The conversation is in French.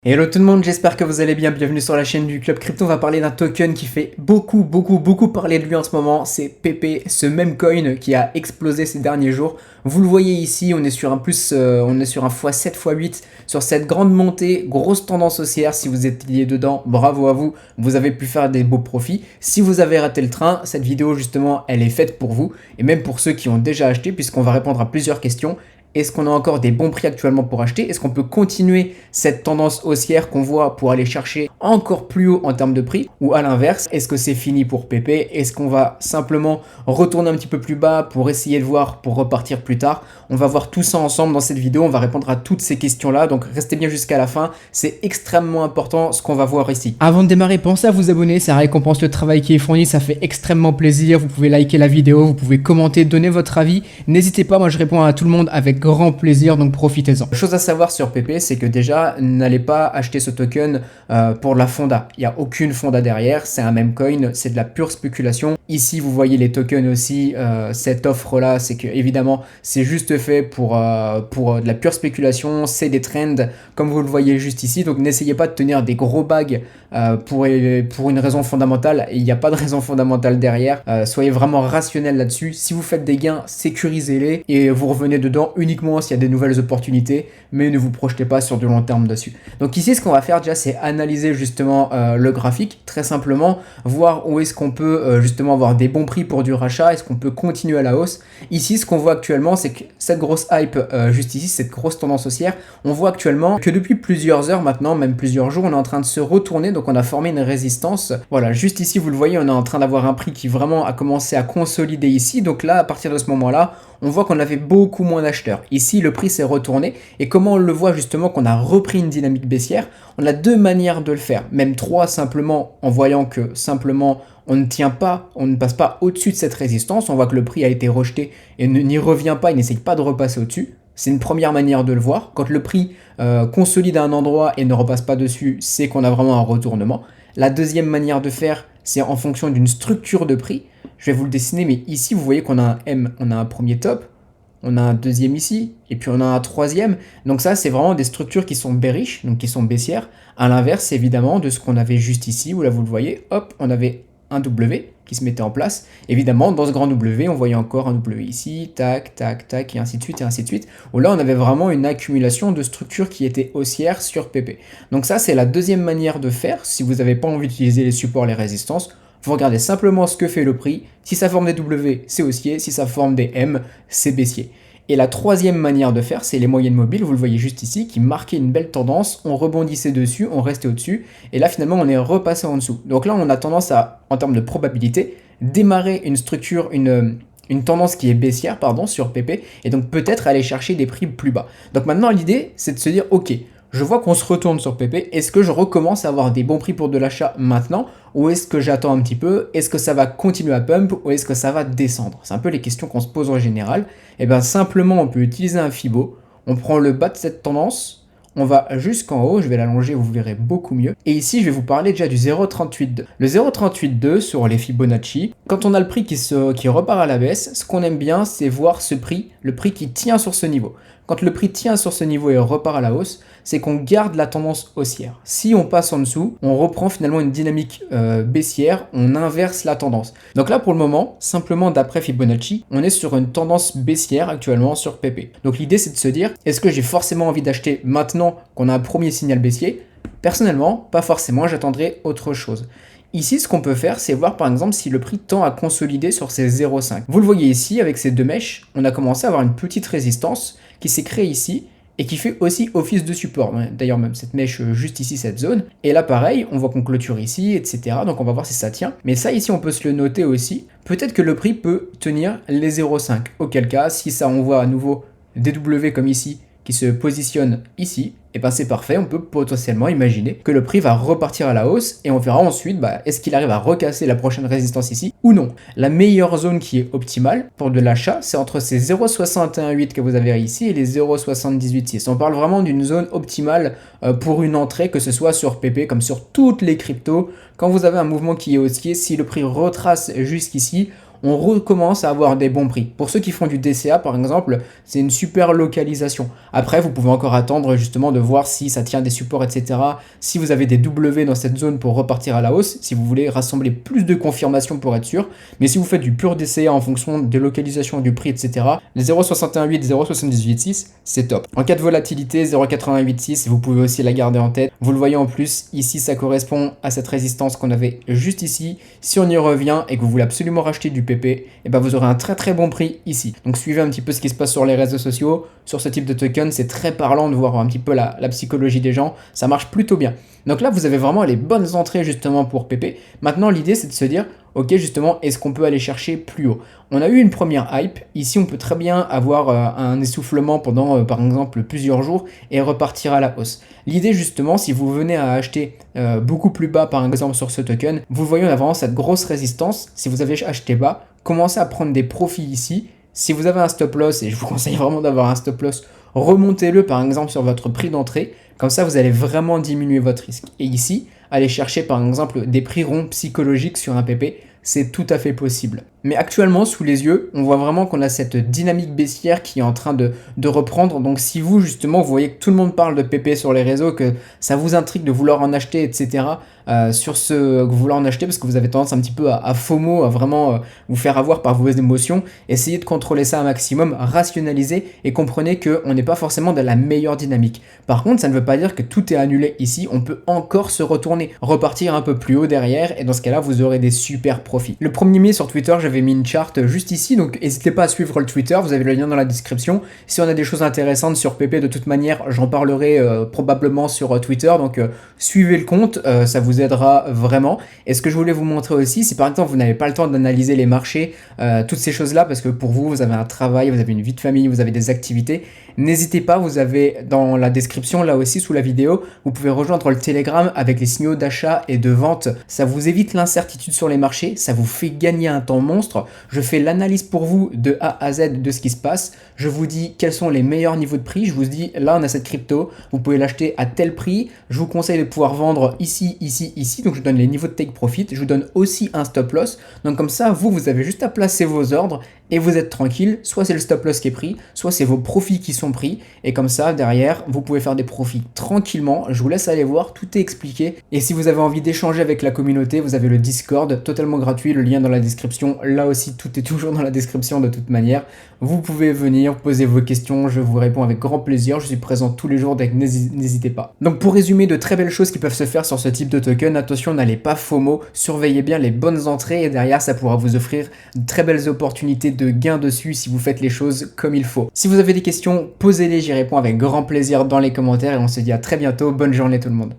Hello tout le monde, j'espère que vous allez bien, bienvenue sur la chaîne du Club Crypto. On va parler d'un token qui fait beaucoup parler de lui en ce moment, c'est PP, ce même coin qui a explosé ces derniers jours. Vous le voyez ici, on est sur un on est sur un x7 x8 sur cette grande montée, grosse tendance haussière. Si vous êtes lié dedans, bravo à vous, vous avez pu faire des beaux profits. Si vous avez raté le train, cette vidéo justement, elle est faite pour vous et même pour ceux qui ont déjà acheté puisqu'on va répondre à plusieurs questions. Est-ce qu'on a encore des bons prix actuellement pour acheter? Est-ce qu'on peut continuer cette tendance haussière qu'on voit pour aller chercher encore plus haut en termes de prix? Ou à l'inverse, est-ce que c'est fini pour PP? Est-ce qu'on va simplement retourner un petit peu plus bas pour essayer de voir, pour repartir plus tard? On va voir tout ça ensemble dans cette vidéo, on va répondre à toutes ces questions-là, donc restez bien jusqu'à la fin, c'est extrêmement important ce qu'on va voir ici. Avant de démarrer, pensez à vous abonner, ça récompense le travail qui est fourni, ça fait extrêmement plaisir, vous pouvez liker la vidéo, vous pouvez commenter, donner votre avis, n'hésitez pas, moi je réponds à tout le monde avec grand plaisir, donc profitez-en. Chose à savoir sur PP, c'est que déjà, n'allez pas acheter ce token pour la fonda. Il n'y a aucune fonda derrière, c'est un meme coin, c'est de la pure spéculation. Ici, vous voyez les tokens aussi, cette offre-là, c'est que évidemment, c'est juste fait pour de la pure spéculation, c'est des trends, comme vous le voyez juste ici, donc n'essayez pas de tenir des gros bags pour une raison fondamentale, il n'y a pas de raison fondamentale derrière, soyez vraiment rationnel là-dessus. Si vous faites des gains, sécurisez-les et vous revenez dedans uniquement s'il y a des nouvelles opportunités, mais ne vous projetez pas sur du long terme dessus. Donc ici, ce qu'on va faire déjà, c'est analyser justement le graphique, très simplement, voir où est-ce qu'on peut justement avoir des bons prix pour du rachat, est-ce qu'on peut continuer à la hausse. Ici, ce qu'on voit actuellement, c'est que cette grosse hype juste ici, cette grosse tendance haussière, on voit actuellement que depuis plusieurs heures maintenant, même plusieurs jours, on est en train de se retourner, donc on a formé une résistance. Voilà, juste ici, vous le voyez, on est en train d'avoir un prix qui vraiment a commencé à consolider ici, donc là, à partir de ce moment-là, on voit qu'on avait beaucoup moins d'acheteurs. Ici, le prix s'est retourné. Et comment on le voit justement qu'on a repris une dynamique baissière? On a deux manières de le faire, même trois simplement, en voyant que simplement on ne tient pas, on ne passe pas au-dessus de cette résistance. On voit que le prix a été rejeté et n'y revient pas, il n'essaye pas de repasser au-dessus. C'est une première manière de le voir. Quand le prix consolide à un endroit et ne repasse pas dessus, c'est qu'on a vraiment un retournement. La deuxième manière de faire, c'est en fonction d'une structure de prix. Je vais vous le dessiner, mais ici, vous voyez qu'on a un M, on a un premier top, on a un deuxième ici, et puis on a un troisième. Donc ça, c'est vraiment des structures qui sont bearish, donc qui sont baissières. À l'inverse, évidemment, de ce qu'on avait juste ici, où là, vous le voyez, hop, on avait un W qui se mettait en place. Évidemment, dans ce grand W, on voyait encore un W ici, tac, tac, tac, et ainsi de suite, et ainsi de suite. Où là, on avait vraiment une accumulation de structures qui étaient haussières sur PP. Donc ça, c'est la deuxième manière de faire, si vous n'avez pas envie d'utiliser les supports, les résistances. Vous regardez simplement ce que fait le prix. Si ça forme des W, c'est haussier. Si ça forme des M, c'est baissier. Et la troisième manière de faire, c'est les moyennes mobiles, vous le voyez juste ici, qui marquaient une belle tendance, on rebondissait dessus, on restait au-dessus, et là finalement on est repassé en dessous. Donc là on a tendance à, en termes de probabilité, démarrer une structure, une tendance qui est baissière, pardon, sur PP, et donc peut-être aller chercher des prix plus bas. Donc maintenant l'idée, c'est de se dire, ok, je vois qu'on se retourne sur PP, est-ce que je recommence à avoir des bons prix pour de l'achat maintenant, ou est-ce que j'attends un petit peu? Est-ce que ça va continuer à pump, ou est-ce que ça va descendre? C'est un peu les questions qu'on se pose en général. Et bien simplement, on peut utiliser un Fibo, on prend le bas de cette tendance, on va jusqu'en haut, je vais l'allonger, vous verrez beaucoup mieux. Et ici, je vais vous parler déjà du 0,382. Le 0,382 sur les Fibonacci, quand on a le prix qui repart à la baisse, ce qu'on aime bien, c'est voir ce prix, le prix qui tient sur ce niveau. Quand le prix tient sur ce niveau et repart à la hausse, c'est qu'on garde la tendance haussière. Si on passe en dessous, on reprend finalement une dynamique baissière, on inverse la tendance. Donc là, pour le moment, simplement d'après Fibonacci, on est sur une tendance baissière actuellement sur PP. Donc l'idée, c'est de se dire, est-ce que j'ai forcément envie d'acheter maintenant qu'on a un premier signal baissier? Personnellement, pas forcément, j'attendrai autre chose. Ici, ce qu'on peut faire, c'est voir par exemple si le prix tend à consolider sur ces 0,5. Vous le voyez ici, avec ces deux mèches, on a commencé à avoir une petite résistance qui s'est créée ici et qui fait aussi office de support. D'ailleurs, même cette mèche juste ici, cette zone. Et là, pareil, on voit qu'on clôture ici, etc. Donc, on va voir si ça tient. Mais ça, ici, on peut se le noter aussi. Peut-être que le prix peut tenir les 0,5. Auquel cas, si ça, on voit à nouveau des W comme ici, qui se positionne ici, et ben c'est parfait, on peut potentiellement imaginer que le prix va repartir à la hausse et on verra ensuite est-ce qu'il arrive à recasser la prochaine résistance ici ou non. La meilleure zone qui est optimale pour de l'achat, c'est entre ces 0,618 que vous avez ici et les 0,786. On parle vraiment d'une zone optimale pour une entrée, que ce soit sur PP comme sur toutes les cryptos. Quand vous avez un mouvement qui est haussier, si le prix retrace jusqu'ici, on recommence à avoir des bons prix. Pour ceux qui font du DCA par exemple, c'est une super localisation. Après, vous pouvez encore attendre justement de voir si ça tient des supports, etc. Si vous avez des W dans cette zone pour repartir à la hausse, si vous voulez rassembler plus de confirmations pour être sûr. Mais si vous faites du pur DCA en fonction des localisations, du prix, etc., les 0,618, 0,786, c'est top. En cas de volatilité, 0,886, vous pouvez aussi la garder en tête. Vous le voyez en plus, ici ça correspond à cette résistance qu'on avait juste ici. Si on y revient et que vous voulez absolument racheter du PP, et ben vous aurez un très très bon prix ici. Donc suivez un petit peu ce qui se passe sur les réseaux sociaux, sur ce type de token, c'est très parlant de voir un petit peu la psychologie des gens, ça marche plutôt bien. Donc là vous avez vraiment les bonnes entrées justement pour PP. Maintenant l'idée c'est de se dire, ok justement, est-ce qu'on peut aller chercher plus haut? On a eu une première hype, ici on peut très bien avoir un essoufflement pendant par exemple plusieurs jours et repartir à la hausse. L'idée justement, si vous venez à acheter beaucoup plus bas par exemple sur ce token, vous voyez on a vraiment cette grosse résistance. Si vous avez acheté bas, commencez à prendre des profits ici. Si vous avez un stop loss, et je vous conseille vraiment d'avoir un stop loss, remontez-le par exemple sur votre prix d'entrée, comme ça vous allez vraiment diminuer votre risque. Et ici, allez chercher par exemple des prix ronds psychologiques sur un PP, c'est tout à fait possible. Mais actuellement, sous les yeux, on voit vraiment qu'on a cette dynamique baissière qui est en train de reprendre. Donc si vous, justement, vous voyez que tout le monde parle de PP sur les réseaux, que ça vous intrigue de vouloir en acheter, etc., vouloir en acheter parce que vous avez tendance un petit peu à FOMO, à vraiment vous faire avoir par vos émotions, essayez de contrôler ça un maximum, rationalisez et comprenez qu'on n'est pas forcément dans la meilleure dynamique. Par contre, ça ne veut pas dire que tout est annulé ici, on peut encore se retourner, repartir un peu plus haut derrière et dans ce cas-là, vous aurez des super profits. Le 1er mai sur Twitter, j'avais mis une charte juste ici, donc n'hésitez pas à suivre le Twitter, vous avez le lien dans la description. Si on a des choses intéressantes sur PP, de toute manière, j'en parlerai probablement sur Twitter, donc suivez le compte, ça vous aidera vraiment. Et ce que je voulais vous montrer aussi, si par exemple vous n'avez pas le temps d'analyser les marchés, toutes ces choses-là, parce que pour vous, vous avez un travail, vous avez une vie de famille, vous avez des activités, n'hésitez pas, vous avez dans la description, là aussi sous la vidéo, vous pouvez rejoindre le Telegram avec les signaux d'achat et de vente. Ça vous évite l'incertitude sur les marchés, ça vous fait gagner un temps monstre. Je fais l'analyse pour vous de A à Z de ce qui se passe. Je vous dis quels sont les meilleurs niveaux de prix. Je vous dis, là on a cette crypto, vous pouvez l'acheter à tel prix. Je vous conseille de pouvoir vendre ici, ici, ici. Donc je donne les niveaux de take profit. Je vous donne aussi un stop loss. Donc comme ça, vous avez juste à placer vos ordres et vous êtes tranquille. Soit c'est le stop loss qui est pris, soit c'est vos profits qui sont pris. Et comme ça, derrière, vous pouvez faire des profits tranquillement. Je vous laisse aller voir, tout est expliqué. Et si vous avez envie d'échanger avec la communauté, vous avez le Discord totalement gratuit, le lien dans la description. Là aussi, tout est toujours dans la description de toute manière. Vous pouvez venir poser vos questions, je vous réponds avec grand plaisir. Je suis présent tous les jours, donc n'hésitez pas. Donc pour résumer, de très belles choses qui peuvent se faire sur ce type de token. Attention, n'allez pas FOMO, surveillez bien les bonnes entrées et derrière, ça pourra vous offrir de très belles opportunités de gains dessus si vous faites les choses comme il faut. Si vous avez des questions, posez-les, j'y réponds avec grand plaisir dans les commentaires et on se dit à très bientôt. Bonne journée tout le monde.